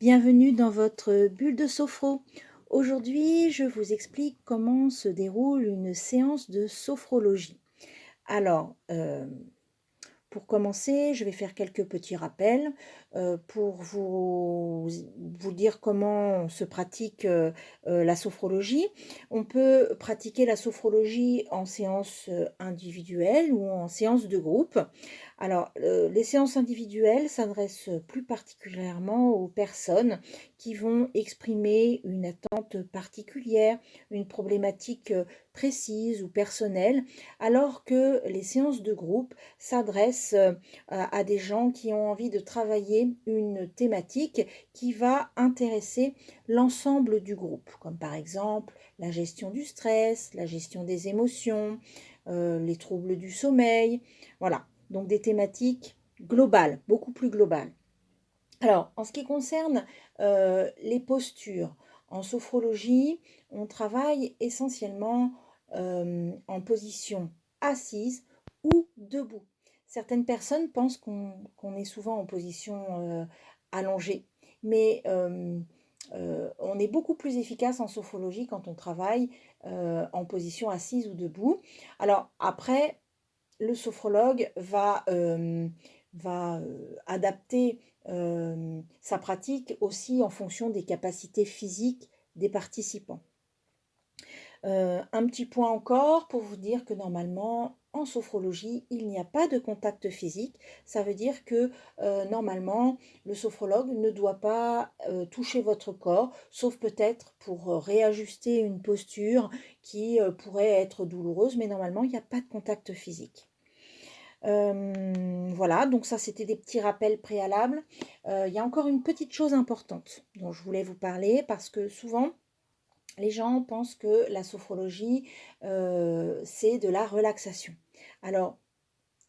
Bienvenue dans votre bulle de sophro. Aujourd'hui, je vous explique comment se déroule une séance de sophrologie. Alors, pour commencer, je vais faire quelques petits rappels pour vous dire comment se pratique la sophrologie. On peut pratiquer la sophrologie en séance individuelle ou en séance de groupe. Alors, les séances individuelles s'adressent plus particulièrement aux personnes qui vont exprimer une attente particulière, une problématique précise ou personnelle, alors que les séances de groupe s'adressent à des gens qui ont envie de travailler une thématique qui va intéresser l'ensemble du groupe, comme par exemple la gestion du stress, la gestion des émotions, les troubles du sommeil, voilà. Donc des thématiques globales, beaucoup plus globales. Alors, en ce qui concerne les postures, en sophrologie, on travaille essentiellement en position assise ou debout. Certaines personnes pensent qu'on est souvent en position allongée, mais on est beaucoup plus efficace en sophrologie quand on travaille en position assise ou debout. Alors après, le sophrologue va adapter sa pratique aussi en fonction des capacités physiques des participants. Un petit point encore pour vous dire que normalement, en sophrologie, il n'y a pas de contact physique. Ça veut dire que normalement, le sophrologue ne doit pas toucher votre corps, sauf peut-être pour réajuster une posture qui pourrait être douloureuse, mais normalement, il n'y a pas de contact physique. Voilà, donc ça c'était des petits rappels préalables. Il y a encore une petite chose importante dont je voulais vous parler parce que souvent les gens pensent que la sophrologie c'est de la relaxation. Alors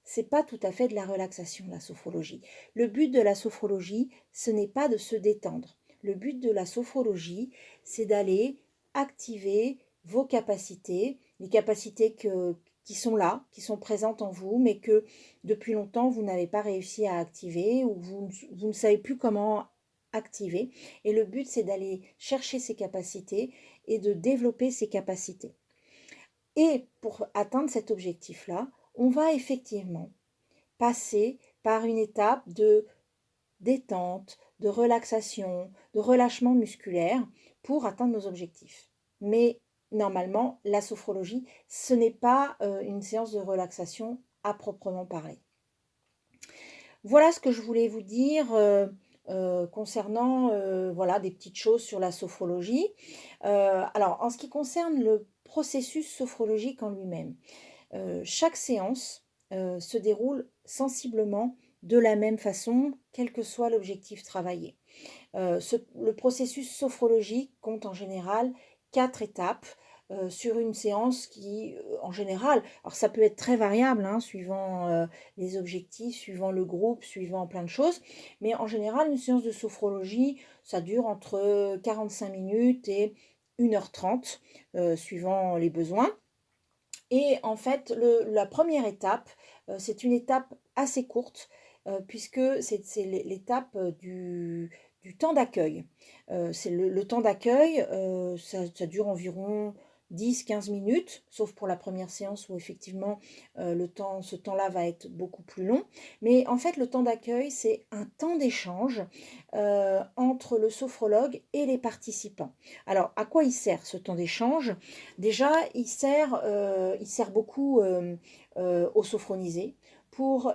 c'est pas tout à fait de la relaxation la sophrologie. Le but de la sophrologie, ce n'est pas de se détendre. Le but de la sophrologie, c'est d'aller activer vos capacités, les capacités qui sont là, qui sont présentes en vous, mais que depuis longtemps, vous n'avez pas réussi à activer ou vous ne savez plus comment activer. Et le but, c'est d'aller chercher ces capacités et de développer ces capacités. Et pour atteindre cet objectif-là, on va effectivement passer par une étape de détente, de relaxation, de relâchement musculaire pour atteindre nos objectifs. Mais normalement, la sophrologie, ce n'est pas une séance de relaxation à proprement parler. Voilà ce que je voulais vous dire concernant voilà, des petites choses sur la sophrologie. Alors, en ce qui concerne le processus sophrologique en lui-même, chaque séance se déroule sensiblement de la même façon, quel que soit l'objectif travaillé. Le processus sophrologique compte en général 4 étapes sur une séance qui, en général, alors ça peut être très variable, hein, suivant les objectifs, suivant le groupe, suivant plein de choses, mais en général, une séance de sophrologie, ça dure entre 45 minutes et 1h30, suivant les besoins. Et en fait, la première étape, c'est une étape assez courte, puisque c'est l'étape du temps d'accueil. C'est le temps d'accueil, ça dure environ 10-15 minutes, sauf pour la première séance où effectivement ce temps-là va être beaucoup plus long. Mais en fait, le temps d'accueil, c'est un temps d'échange entre le sophrologue et les participants. Alors, à quoi il sert ce temps d'échange? Déjà, il sert beaucoup aux sophronisés pour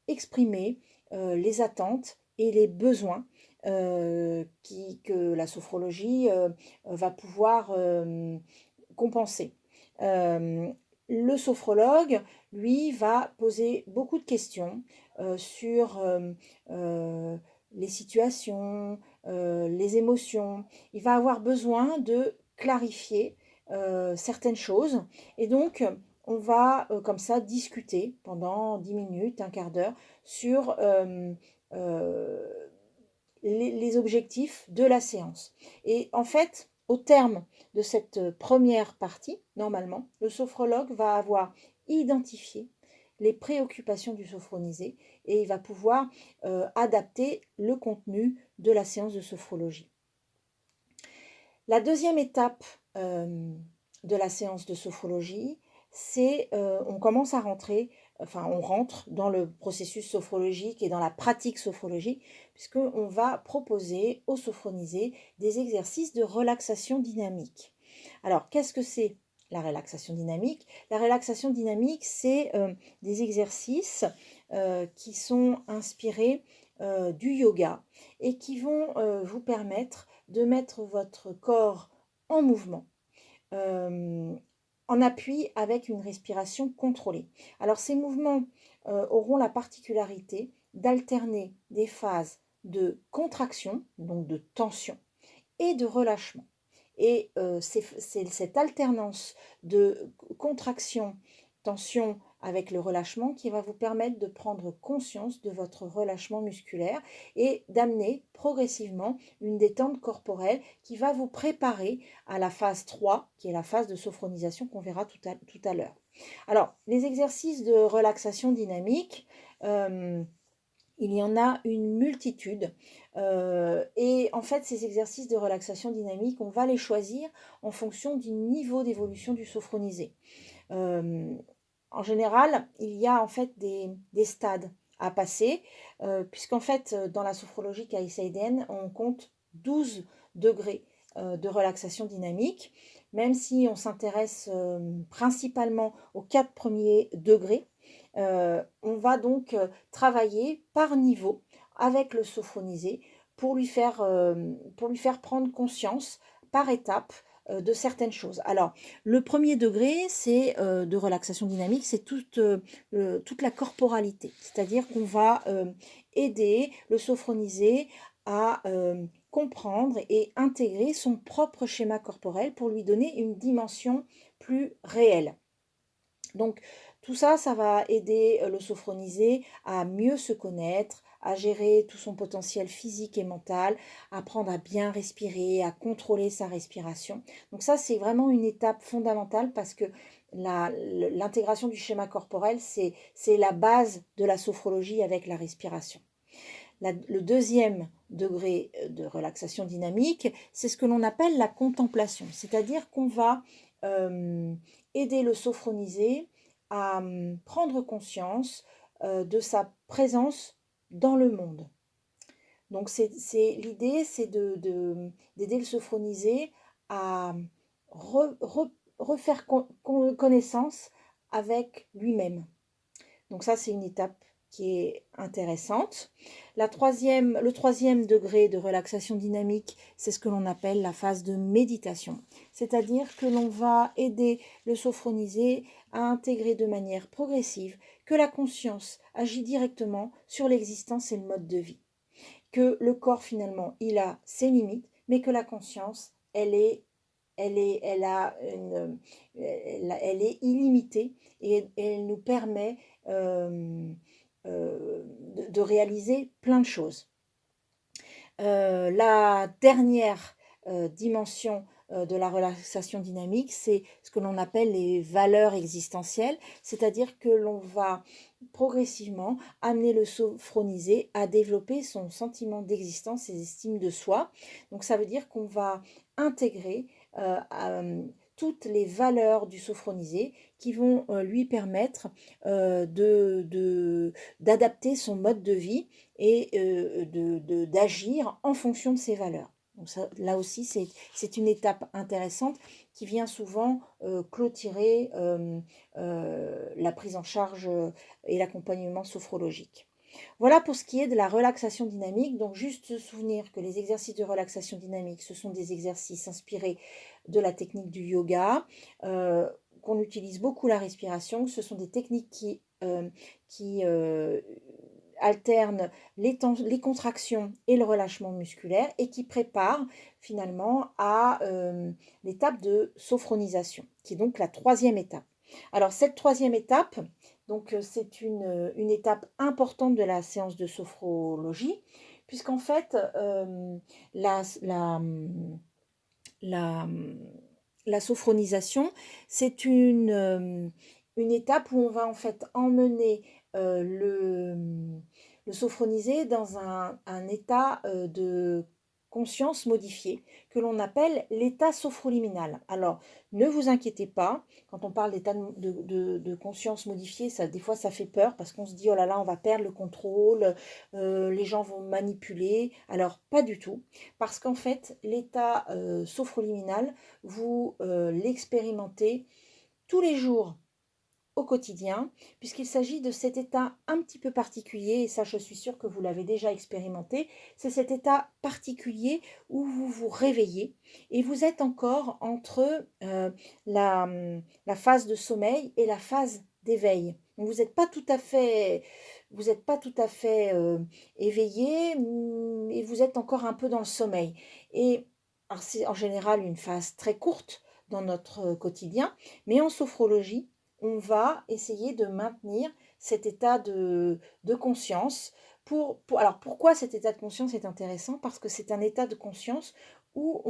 exprimer les attentes et les besoins que la sophrologie va pouvoir compenser. Le sophrologue, lui, va poser beaucoup de questions sur les situations, les émotions. Il va avoir besoin de clarifier certaines choses. Et donc, on va comme ça discuter pendant 10 minutes, un quart d'heure sur euh, les objectifs de la séance. Et en fait, au terme de cette première partie, normalement, le sophrologue va avoir identifié les préoccupations du sophronisé et il va pouvoir adapter le contenu de la séance de sophrologie. La deuxième étape de la séance de sophrologie, c'est on commence à rentrer, enfin on rentre dans le processus sophrologique et dans la pratique sophrologique, puisqu'on va proposer aux sophronisés des exercices de relaxation dynamique. Alors, qu'est-ce que c'est la relaxation dynamique? La relaxation dynamique, c'est des exercices qui sont inspirés du yoga et qui vont vous permettre de mettre votre corps en mouvement, en appui avec une respiration contrôlée. Alors ces mouvements auront la particularité d'alterner des phases de contraction, donc de tension, et de relâchement. Et c'est cette alternance de contraction, tension avec le relâchement qui va vous permettre de prendre conscience de votre relâchement musculaire et d'amener progressivement une détente corporelle qui va vous préparer à la phase 3, qui est la phase de sophronisation qu'on verra tout à l'heure. Alors, les exercices de relaxation dynamique, il y en a une multitude et en fait ces exercices de relaxation dynamique, on va les choisir en fonction du niveau d'évolution du sophronisé. En général, il y a en fait des stades à passer, puisqu'en fait dans la sophrologie KSAIDN, on compte 12 degrés de relaxation dynamique, même si on s'intéresse principalement aux 4 premiers degrés. On va donc travailler par niveau avec le sophronisé pour lui faire prendre conscience par étapes de certaines choses. Alors, le premier degré, c'est de relaxation dynamique, c'est toute la corporalité, c'est-à-dire qu'on va aider le sophronisé à comprendre et intégrer son propre schéma corporel pour lui donner une dimension plus réelle. Donc, tout ça, ça va aider le sophronisé à mieux se connaître, à gérer tout son potentiel physique et mental, à apprendre à bien respirer, à contrôler sa respiration. Donc ça, c'est vraiment une étape fondamentale parce que l'intégration du schéma corporel, c'est la base de la sophrologie avec la respiration. Le deuxième degré de relaxation dynamique, c'est ce que l'on appelle la contemplation, c'est-à-dire qu'on va aider le sophronisé à prendre conscience de sa présence dans le monde. Donc l'idée, c'est d'aider le sophronisé à refaire connaissance avec lui-même. Donc ça, c'est une étape qui est intéressante. Le troisième degré de relaxation dynamique, c'est ce que l'on appelle la phase de méditation. C'est-à-dire que l'on va aider le sophronisé à intégrer de manière progressive que la conscience agit directement sur l'existence et le mode de vie. Que le corps, finalement, il a ses limites, mais que la conscience, elle est illimitée et elle nous permet de réaliser plein de choses. La dernière dimension de la relaxation dynamique, c'est ce que l'on appelle les valeurs existentielles, c'est-à-dire que l'on va progressivement amener le sophronisé à développer son sentiment d'existence et estime de soi. Donc ça veut dire qu'on va intégrer toutes les valeurs du sophronisé qui vont lui permettre d'adapter son mode de vie et d'agir en fonction de ses valeurs. Donc ça, là aussi, c'est une étape intéressante qui vient souvent clôturer la prise en charge et l'accompagnement sophrologique. Voilà pour ce qui est de la relaxation dynamique. Donc juste se souvenir que les exercices de relaxation dynamique, ce sont des exercices inspirés de la technique du yoga, qu'on utilise beaucoup la respiration. Ce sont des techniques qui alternent les contractions et le relâchement musculaire et qui préparent finalement à l'étape de sophronisation, qui est donc la troisième étape. Alors cette troisième étape, donc c'est une étape importante de la séance de sophrologie, puisqu'en fait la sophronisation, c'est une une étape où on va en fait emmener le sophronisé dans un état de conscience modifié que l'on appelle l'état sophroliminal. Alors, ne vous inquiétez pas, quand on parle d'état de conscience modifié, ça, des fois ça fait peur parce qu'on se dit oh là là, on va perdre le contrôle, les gens vont manipuler. Alors, pas du tout, parce qu'en fait, l'état sophroliminal, vous l'expérimentez tous les jours au quotidien, puisqu'il s'agit de cet état un petit peu particulier, et ça je suis sûre que vous l'avez déjà expérimenté, c'est cet état particulier où vous vous réveillez et vous êtes encore entre la, la phase de sommeil et la phase d'éveil. Donc vous n'êtes pas tout à fait, vous n'êtes pas tout à fait éveillé et vous êtes encore un peu dans le sommeil. Et c'est en général une phase très courte dans notre quotidien, mais en sophrologie, on va essayer de maintenir cet état de conscience. Alors pourquoi cet état de conscience est intéressant? Parce que c'est un état de conscience où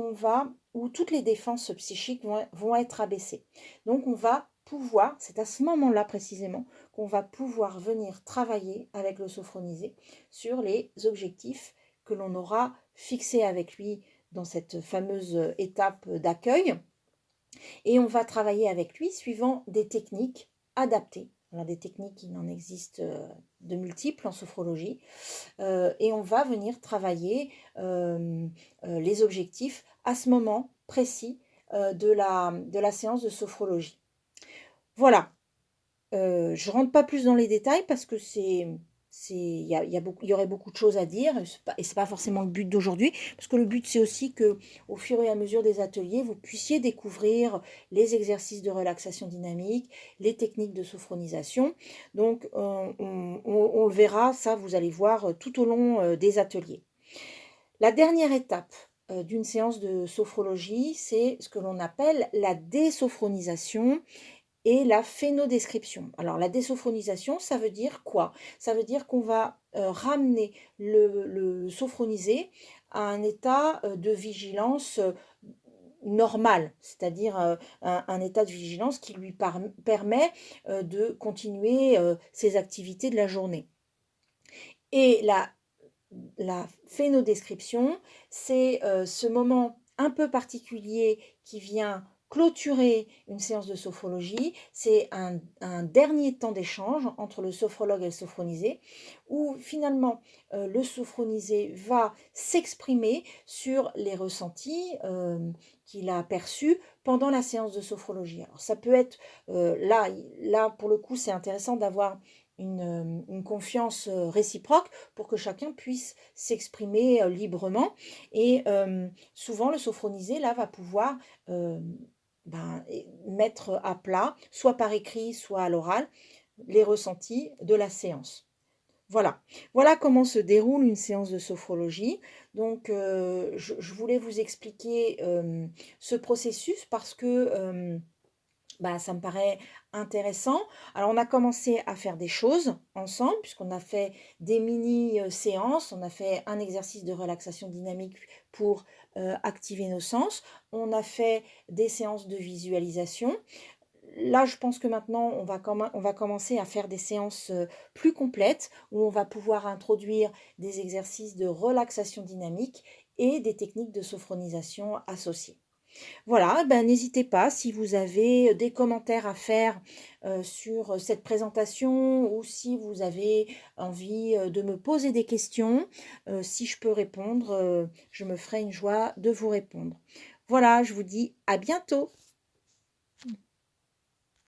toutes les défenses psychiques vont être abaissées. Donc on va pouvoir, c'est à ce moment-là précisément, qu'on va pouvoir venir travailler avec le sophronisé sur les objectifs que l'on aura fixés avec lui dans cette fameuse étape d'accueil. Et on va travailler avec lui suivant des techniques adaptées. Alors des techniques, il en existe de multiples en sophrologie. Et on va venir travailler les objectifs à ce moment précis de la séance de sophrologie. Voilà, je ne rentre pas plus dans les détails parce que il y aurait beaucoup de choses à dire et c'est pas forcément le but d'aujourd'hui parce que le but c'est aussi que au fur et à mesure des ateliers vous puissiez découvrir les exercices de relaxation dynamique, les techniques de sophronisation. Donc on le verra, ça vous allez voir tout au long des ateliers. La dernière étape d'une séance de sophrologie, c'est ce que l'on appelle la désophronisation et la phénodescription. Alors la désophronisation, ça veut dire quoi? Ça veut dire qu'on va ramener le sophronisé à un état de vigilance normal, c'est-à-dire un état de vigilance qui lui permet de continuer ses activités de la journée. Et la phénodescription, c'est ce moment un peu particulier qui vient clôturer une séance de sophrologie. C'est un dernier temps d'échange entre le sophrologue et le sophronisé, où finalement le sophronisé va s'exprimer sur les ressentis qu'il a perçus pendant la séance de sophrologie. Alors ça peut être, là pour le coup c'est intéressant d'avoir une confiance réciproque pour que chacun puisse s'exprimer librement. Et souvent, le sophronisé, là, va pouvoir mettre à plat, soit par écrit, soit à l'oral, les ressentis de la séance. Voilà. Voilà comment se déroule une séance de sophrologie. Donc, je voulais vous expliquer ce processus parce que ça me paraît intéressant. Alors, on a commencé à faire des choses ensemble, puisqu'on a fait des mini-séances. On a fait un exercice de relaxation dynamique pour activer nos sens. On a fait des séances de visualisation. Là, je pense que maintenant, on va commencer à faire des séances plus complètes, où on va pouvoir introduire des exercices de relaxation dynamique et des techniques de sophronisation associées. Voilà, ben, n'hésitez pas si vous avez des commentaires à faire sur cette présentation ou si vous avez envie de me poser des questions, si je peux répondre, je me ferai une joie de vous répondre. Voilà, je vous dis à bientôt.